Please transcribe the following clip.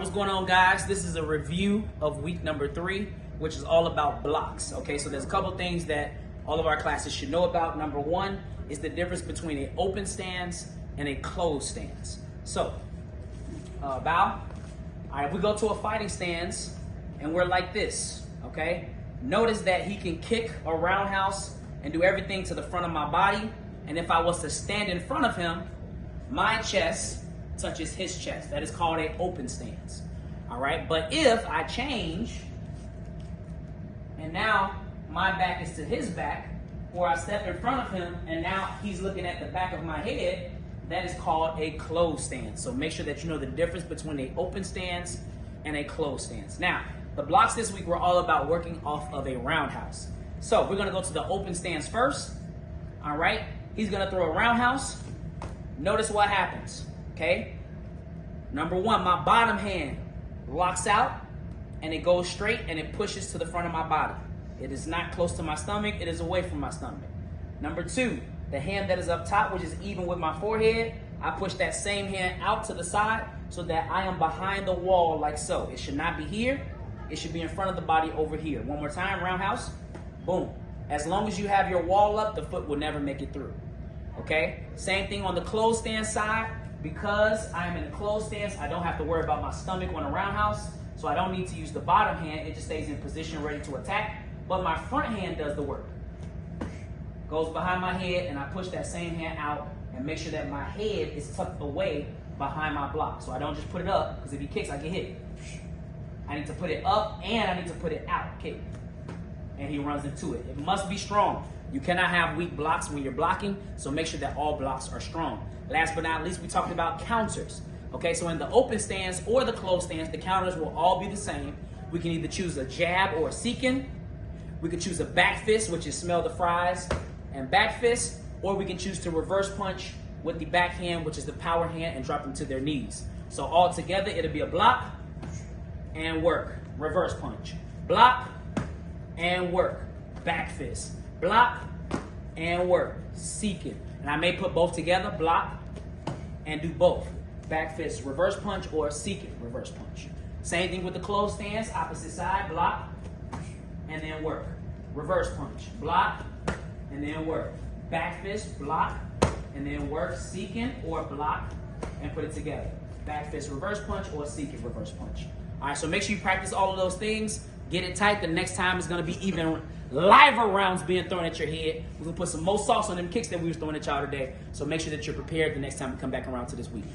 What's going on, guys? This is a review of week number 3, which is all about blocks. Okay, so there's a couple things that all of our classes should know about. Number 1 is the difference between an open stance and a closed stance. So, bow. All right, we go to a fighting stance and we're like this, okay? Notice that he can kick a roundhouse and do everything to the front of my body. And if I was to stand in front of him, my chest touches his chest. That is called an open stance. All right, but if I change and now my back is to his back, or I step in front of him and now he's looking at the back of my head, that is called a closed stance. So make sure that you know the difference between an open stance and a closed stance. Now, the blocks this week were all about working off of a roundhouse. So we're gonna go to the open stance first. All right, he's gonna throw a roundhouse. Notice what happens, okay? Number 1, my bottom hand locks out and it goes straight and it pushes to the front of my body. It is not close to my stomach, it is away from my stomach. Number 2, the hand that is up top, which is even with my forehead, I push that same hand out to the side so that I am behind the wall like so. It should not be here, it should be in front of the body over here. One more time, roundhouse, boom. As long as you have your wall up, the foot will never make it through. Okay? Same thing on the closed stance side. Because I am in a closed stance, I don't have to worry about my stomach on a roundhouse, so I don't need to use the bottom hand. It just stays in position ready to attack, but my front hand does the work. Goes behind my head, and I push that same hand out and make sure that my head is tucked away behind my block. So I don't just put it up, because if he kicks, I get hit. I need to put it up, and I need to put it out, kick. And he runs into it. It must be strong. You cannot have weak blocks when you're blocking, so make sure that all blocks are strong. Last but not least, we talked about counters. Okay, so in the open stance or the closed stance, the counters will all be the same. We can either choose a jab or a seeking. We can choose a back fist, which is smell the fries and back fist, or we can choose to reverse punch with the back hand, which is the power hand, and drop them to their knees. So all together, it'll be a block and work. Reverse punch. Block and work. Back fist. Block and work. Seeking. And I may put both together, block and do both. Back fist, reverse punch, or seeking, reverse punch. Same thing with the closed stance, opposite side, block and then work. Reverse punch, block and then work. Back fist, block and then work. Seeking or block and put it together. Back fist, reverse punch, or seeking, reverse punch. All right, so make sure you practice all of those things. Get it tight. The next time is going to be even liver rounds being thrown at your head. We're going to put some more sauce on them kicks that we was throwing at y'all today. So make sure that you're prepared the next time we come back around to this week.